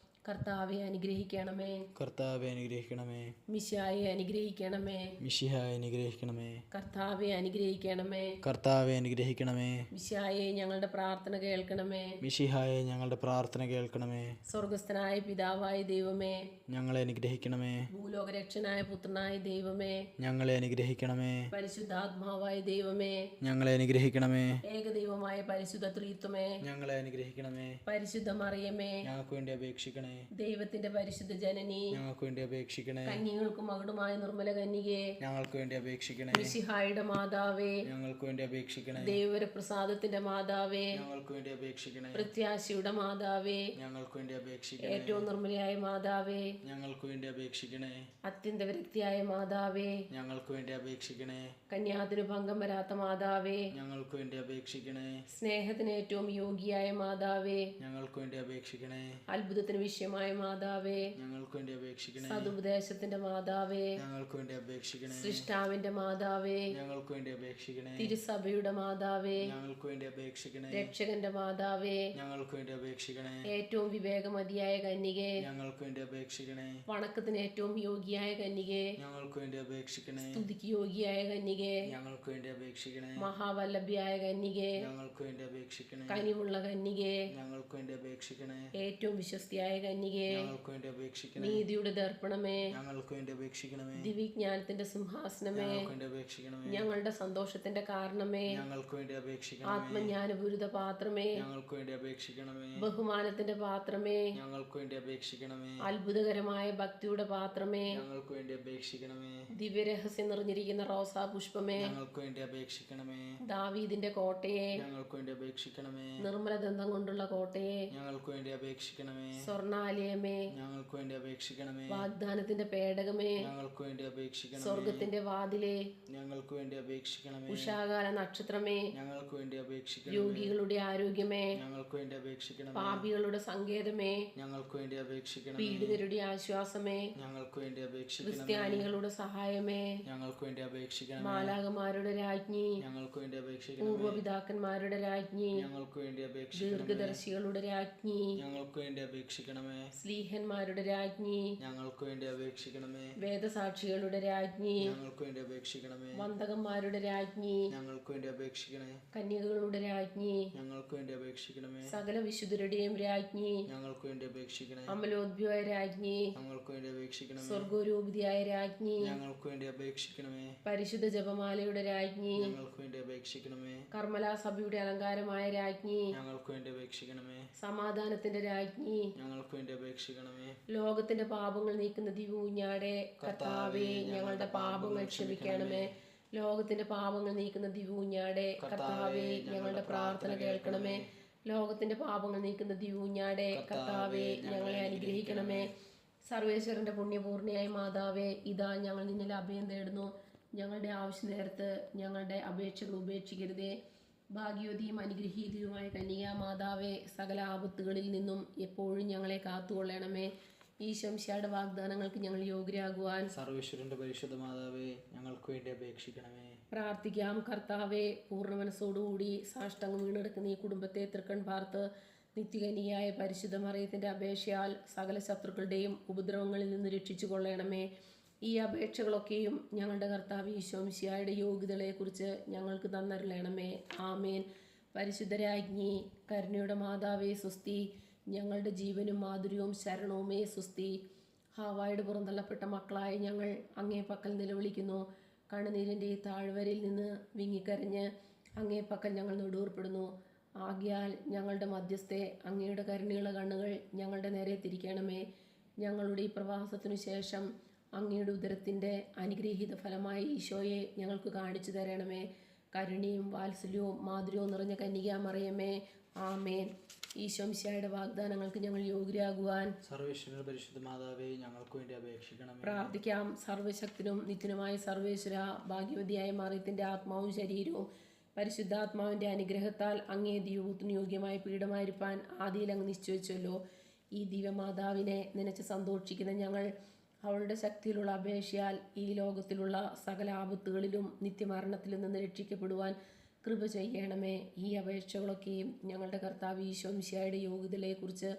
കർത്താവെ അനുഗ്രഹിക്കണമേ. കർത്താവെ അനുഗ്രഹിക്കണമേ. മിശിഹായെ അനുഗ്രഹിക്കണമേ. മിശിഹായെ അനുഗ്രഹിക്കണമേ. കർത്താവെ അനുഗ്രഹിക്കണമേ. കർത്താവെ അനുഗ്രഹിക്കണമേ. മിശിഹായെ ഞങ്ങളുടെ പ്രാർത്ഥന കേൾക്കണമേ. മിശിഹായെ ഞങ്ങളുടെ പ്രാർത്ഥന കേൾക്കണമേ. സ്വർഗസ്ഥനായ പിതാവായ ദൈവമേ, ഞങ്ങളെ അനുഗ്രഹിക്കണമേ. ഭൂലോകരക്ഷനായ പുത്രനായ ദൈവമേ, ഞങ്ങളെ അനുഗ്രഹിക്കണമേ. പരിശുദ്ധാത്മാവായ ദൈവമേ, ഞങ്ങളെ അനുഗ്രഹിക്കണമേ. ഏകദൈവമായ പരിശുദ്ധ ത്രിത്വമേ, ഞങ്ങളെ അനുഗ്രഹിക്കണമേ. പരിശുദ്ധ മറിയമേ, ഞങ്ങൾക്ക് വേണ്ടി അപേക്ഷിക്കണേ. ദൈവത്തിന്റെ പരിശുദ്ധ ജനനി, ഞങ്ങൾക്ക് വേണ്ടി അപേക്ഷിക്കണേ. കന്യകൾക്ക് മകുടമായ നിർമ്മല കന്യകേ, ഞങ്ങൾക്ക് വേണ്ടി അപേക്ഷിക്കണേ. മിശിഹായുടെ മാതാവേ, ഞങ്ങൾക്ക് വേണ്ടി അപേക്ഷിക്കണേ. ദൈവപ്രസാദത്തിന്റെ മാതാവേ, ഞങ്ങൾക്ക് വേണ്ടി അപേക്ഷിക്കണേ. പ്രത്യാശയുടെ മാതാവേ, ഞങ്ങൾക്ക് വേണ്ടി അപേക്ഷിക്കണേ. ഏറ്റവും നിർമ്മലയായ മാതാവേ, ഞങ്ങൾക്ക് വേണ്ടി അപേക്ഷിക്കണേ. അത്യന്ത വിരക്തിയായ മാതാവേ, ഞങ്ങൾക്ക് വേണ്ടി അപേക്ഷിക്കണേ. കന്യാതിന് ഭംഗം വരാത്ത മാതാവേ, ഞങ്ങൾക്ക് വേണ്ടി അപേക്ഷിക്കണേ. സ്നേഹത്തിന് ഏറ്റവും യോഗ്യയായ മാതാവേ, ഞങ്ങൾക്ക് വേണ്ടി അപേക്ഷിക്കണേ. അത്ഭുതത്തിന് വിഷയമായ മാതാവേ, ഞങ്ങൾക്ക് വേണ്ടി അപേക്ഷിക്കണേ. സതുപദേശത്തിന്റെ മാതാവേ, ഞങ്ങൾക്ക് വേണ്ടി അപേക്ഷിക്കണേ. സൃഷ്ടാവിന്റെ മാതാവേ, ഞങ്ങൾക്ക് വേണ്ടി അപേക്ഷിക്കണേ. തിരുസഭയുടെ മാതാവേ, ഞങ്ങൾക്ക് വേണ്ടി അപേക്ഷിക്കണേ. രക്ഷകന്റെ മാതാവേ, ഞങ്ങൾക്ക് വേണ്ടി അപേക്ഷിക്കണേ. ഏറ്റവും വിവേകമതിയായ കന്യകേ, ഞങ്ങൾക്ക് വേണ്ടി അപേക്ഷിക്കണേ. വണക്കത്തിന് ഏറ്റവും യോഗ്യയായ കന്യകേ, ഞങ്ങൾക്ക് വേണ്ടി അപേക്ഷിക്കണേ. സ്തുതിക്ക് യോഗ്യയായ കന്യകേ, ഞങ്ങൾക്ക് വേണ്ടി അപേക്ഷിക്കണേ. മഹാവല്ലഭ്യായ കന്യകേ, ഞങ്ങൾക്ക് വേണ്ടി അപേക്ഷിക്കണേ. കനിവുള്ള കന്യകേ, ഞങ്ങൾക്ക് വേണ്ടി അപേക്ഷിക്കണേ. ഏറ്റവും വിശ്വസ്തയായ കന്യകേ, ഞങ്ങൾക്ക് വേണ്ടി അപേക്ഷിക്കണേ. നീതിയുടെ ദർപ്പണമേ, ഞങ്ങൾക്ക് വേണ്ടി അപേക്ഷിക്കണമേ. ദിവ്യജ്ഞാനത്തിന്റെ സിംഹാസനമേ, ഞങ്ങൾക്ക് വേണ്ടി അപേക്ഷിക്കണമേ. ഞങ്ങളുടെ സന്തോഷത്തിന്റെ കാരണമേ, ഞങ്ങൾക്ക് വേണ്ടി അപേക്ഷിക്കണമേ. ആത്മജ്ഞാനപൂരിത പാത്രമേ, ഞങ്ങൾക്ക് വേണ്ടി അപേക്ഷിക്കണമേ. ബഹുമാനത്തിന്റെ പാത്രമേ, ഞങ്ങൾക്ക് വേണ്ടി അപേക്ഷിക്കണമേ. അത്ഭുതകരമായ ഭക്തിയുടെ പാത്രമേ, ഞങ്ങൾക്ക് വേണ്ടി അപേക്ഷിക്കണമേ. ദിവ്യരഹസ്യം നിറഞ്ഞിരിക്കുന്ന റോസാ പുഷ്പമേ, ഞങ്ങൾക്ക് വേണ്ടി അപേക്ഷിക്കണമേ. ദാവീദിന്റെ കോട്ടയെ, ഞങ്ങൾക്ക് വേണ്ടി അപേക്ഷിക്കണമേ. നിർമ്മല ദന്തം കൊണ്ടുള്ള കോട്ടയെ, ഞങ്ങൾക്ക് വേണ്ടി അപേക്ഷിക്കണമേ. സ്വർണ്ണ ആലയമേ, ഞങ്ങൾക്ക് വേണ്ടി അപേക്ഷിക്കണമേ. വാഗ്ദാനത്തിന്റെ പേടകമേ, ഞങ്ങൾക്ക് വേണ്ടി അപേക്ഷിക്കണമേ. സ്വർഗത്തിന്റെ വാതിലേ, ഞങ്ങൾക്ക് വേണ്ടി അപേക്ഷിക്കണമേ. ഉഷാകാല നക്ഷത്രമേ, ഞങ്ങൾക്ക് വേണ്ടി അപേക്ഷിക്കണമേ. രോഗികളുടെ ആരോഗ്യമേ, ഞങ്ങൾക്ക് വേണ്ടി അപേക്ഷിക്കണമേ. പാപികളുടെ സങ്കേതമേ, ഞങ്ങൾക്ക് വേണ്ടി അപേക്ഷിക്കണമേ. പീഡിതരുടെ ആശ്വാസമേ, ഞങ്ങൾക്ക് വേണ്ടി അപേക്ഷിക്കണമേ. ക്രിസ്ത്യാനികളുടെ സഹായമേ, ഞങ്ങൾക്ക് വേണ്ടി അപേക്ഷിക്കണമേ. മാലാകമാരുടെ രാജ്ഞി, ഞങ്ങൾക്ക് വേണ്ടി അപേക്ഷിക്കണമേ. പൂർവപിതാക്കന്മാരുടെ രാജ്ഞി, ഞങ്ങൾക്ക് വേണ്ടി അപേക്ഷിക്കണമേ. ദീർഘദർശികളുടെ രാജ്ഞി, ഞങ്ങൾക്ക് വേണ്ടി അപേക്ഷിക്കണമേ. സ്ലീഹന്മാരുടെ രാജ്ഞി, ഞങ്ങൾക്ക് വേണ്ടി അപേക്ഷിക്കണമേ. വേദസാക്ഷികളുടെ രാജ്ഞി, ഞങ്ങൾക്ക് വേണ്ടി അപേക്ഷിക്കണമേ. വന്ദകന്മാരുടെ രാജ്ഞി, ഞങ്ങൾക്ക് വേണ്ടി അപേക്ഷിക്കണേ. കന്യകകളുടെ രാജ്ഞി, ഞങ്ങൾക്ക് വേണ്ടി അപേക്ഷിക്കണമേ. സകല വിശുദ്ധരുടെയും രാജ്ഞി, ഞങ്ങൾക്ക് വേണ്ടി അപേക്ഷിക്കണേ. അമലോദ്ഭ്യമായ രാജ്ഞി, ഞങ്ങൾക്ക് വേണ്ടി അപേക്ഷിക്കണമേ. സ്വർഗോരൂപിതയായ രാജ്ഞി, ഞങ്ങൾക്ക് വേണ്ടി അപേക്ഷിക്കണമേ. പരിശുദ്ധ ജപമാലയുടെ രാജ്ഞി, ഞങ്ങൾക്ക് വേണ്ടി അപേക്ഷിക്കണമേ. കർമ്മലാ സഭയുടെ അലങ്കാരമായ രാജ്ഞി, ഞങ്ങൾക്ക് വേണ്ടി അപേക്ഷിക്കണമേ. സമാധാനത്തിന്റെ രാജ്ഞി, ഞങ്ങൾക്ക് വേണ്ടി അപേക്ഷിക്കണമേ. ലോകത്തിന്റെ പാപങ്ങൾ നീക്കുന്ന ദിവ്യൂഞ്ഞാടെ കർത്താവേ, ഞങ്ങളുടെ പാപങ്ങൾ ക്ഷമിക്കണമേ. ലോകത്തിന്റെ പാപങ്ങൾ നീക്കുന്ന ദിവ്യൂഞ്ഞാടെ കർത്താവേ, ഞങ്ങളുടെ പ്രാർത്ഥന കേൾക്കണമേ. ലോകത്തിന്റെ പാപങ്ങൾ നീക്കുന്ന ദിവ്യൂഞ്ഞാടെ കർത്താവേ, ഞങ്ങളെ അനുഗ്രഹിക്കണമേ. സർവേശ്വരന്റെ പുണ്യപൂർണിയായ മാതാവേ, ഇതാ ഞങ്ങൾ നിന്നിൽ അഭയം തേടുന്നു. ഞങ്ങളുടെ ആവശ്യ നേരത്ത് ഞങ്ങളുടെ അപേക്ഷകൾ ഉപേക്ഷിക്കരുതേ. ഭാഗ്യവതിയും അനുഗ്രഹീതയുമായ കന്യകാ മാതാവേ, സകല ആപത്തുകളിൽ നിന്നും എപ്പോഴും ഞങ്ങളെ കാത്തുകൊള്ളണമേ. ഈശോമിശിഹായുടെ വാഗ്ദാനങ്ങൾക്ക് ഞങ്ങൾ യോഗ്യരാകുവാൻ സർവേശ്വരന്റെ പരിശുദ്ധ മാതാവേ, ഞങ്ങൾക്ക് വേണ്ടി അപേക്ഷിക്കണമേ. പ്രാർത്ഥിക്കാം. കർത്താവെ, പൂർണ്ണ മനസ്സോടുകൂടി സാഷ്ടാംഗം വീണെടുക്കുന്ന ഈ കുടുംബത്തെ തൃക്കൺ പാർത്ത് നിത്യകന്യയായ പരിശുദ്ധ മറിയത്തിൻ്റെ അപേക്ഷയാൽ സകല ശത്രുക്കളുടെയും ഉപദ്രവങ്ങളിൽ നിന്ന് രക്ഷിച്ചു കൊള്ളണമേ. ഈ അപേക്ഷകളൊക്കെയും ഞങ്ങളുടെ കർത്താവ് ഈശോമിശിഹായുടെ യോഗ്യതകളെക്കുറിച്ച് ഞങ്ങൾക്ക് തന്നരുളണമേ. ആമേൻ. പരിശുദ്ധരാജ്ഞി, കരുണയുടെ മാതാവേ സുസ്തി. ഞങ്ങളുടെ ജീവനും മാധുര്യവും ശരണവുമേ സുസ്തി. ഹാവായുടെ പുറന്തള്ളപ്പെട്ട മക്കളായ ഞങ്ങൾ അങ്ങേ പക്കൽ നിലവിളിക്കുന്നു. കണ്ണുനീരിൻ്റെ ഈ താഴ്വരയിൽ നിന്ന് വിങ്ങിക്കരഞ്ഞ് അങ്ങേ പക്കൽ ഞങ്ങൾ നെടുവേർപ്പെടുന്നു. ആകയാൽ ഞങ്ങളുടെ മധ്യസ്ഥെ, അങ്ങയുടെ കരുണയുള്ള കണ്ണുകൾ ഞങ്ങളുടെ നേരെ തിരിക്കണമേ. ഞങ്ങളുടെ ഈ പ്രവാസത്തിനു ശേഷം അങ്ങയുടെ ഉദരത്തിൻ്റെ അനുഗ്രഹീത ഫലമായ ഈശോയെ ഞങ്ങൾക്ക് കാണിച്ചു തരണമേ. കരുണയും വാത്സല്യവും മാധുര്യവും നിറഞ്ഞ കന്യകാ മറിയമേ, ആമേൻ. ഈശോമിശിഹായുടെ വാഗ്ദാനങ്ങൾക്ക് ഞങ്ങൾ യോഗ്യരാകുവാൻ സർവേശ്വരന്റെ പരിശുദ്ധ മാതാവേ, ഞങ്ങൾക്ക് വേണ്ടി അപേക്ഷിക്കണമേ. പ്രാർത്ഥിക്കാം. സർവശക്തനും നിത്യനുമായ സർവേശ്വര, ഭാഗ്യവതിയായ മറിയത്തിൻ്റെ ആത്മാവും ശരീരവും പരിശുദ്ധാത്മാവിൻ്റെ അനുഗ്രഹത്താൽ അങ്ങേ ദൈവത്തിന് യോഗ്യമായ പീഠമായിരിക്കാൻ ആദിയിൽ അങ്ങ് നിശ്ചയിച്ചല്ലോ. ഈ ദിവ്യമാതാവിനെ നനച്ച് സന്തോഷിക്കുന്ന ഞങ്ങൾ അവളുടെ ശക്തിയിലുള്ള അപേക്ഷയാൽ ഈ ലോകത്തിലുള്ള സകല ആപത്തുകളിലും നിത്യമരണത്തിൽ നിന്ന് രക്ഷിക്കപ്പെടുവാൻ കൃപ ചെയ്യണമേ. ഈ അപേക്ഷകളൊക്കെയും ഞങ്ങളുടെ കർത്താവ് ഈശോമിശിഹായുടെ യോഗ്യതയെക്കുറിച്ച്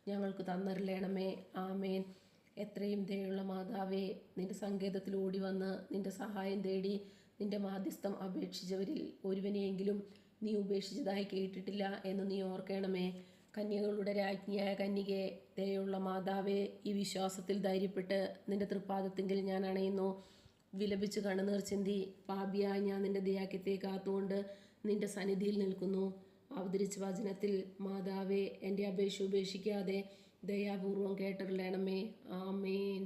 ഞങ്ങൾക്ക് തന്നരുളണമേ. ആമേൻ. എത്രയും ദയുള്ള മാതാവേ, നിന്റെ സങ്കേതത്തിൽ ഓടി വന്ന് നിന്റെ സഹായം തേടി നിന്റെ മാധ്യസ്ഥം അപേക്ഷിച്ചവരിൽ ഒരുവനെയെങ്കിലും നീ ഉപേക്ഷിച്ചതായി കേട്ടിട്ടില്ല എന്ന് നീ ഓർക്കണമേ. കന്യകളുടെ രാജ്ഞിയായ കന്യകെ, ദയുള്ള മാതാവേ, ഈ വിശ്വാസത്തിൽ ധൈര്യപ്പെട്ട് നിന്റെ തൃപ്പാദത്തിങ്കിൽ ഞാൻ അണയുന്നു. വിലപിച്ച് കണ്ണുനീർ ചിന്തി പാപിയായ ഞാൻ നിന്റെ ദയാക്യത്തെ കാത്തുകൊണ്ട് നിന്റെ സന്നിധിയിൽ നിൽക്കുന്നു. അവതരിച്ച വചനത്തിൽ മാതാവേ, എൻ്റെ അപേക്ഷ ഉപേക്ഷിക്കാതെ ദയാപൂർവം കേട്ടരുളണമേ. ആമേൻ.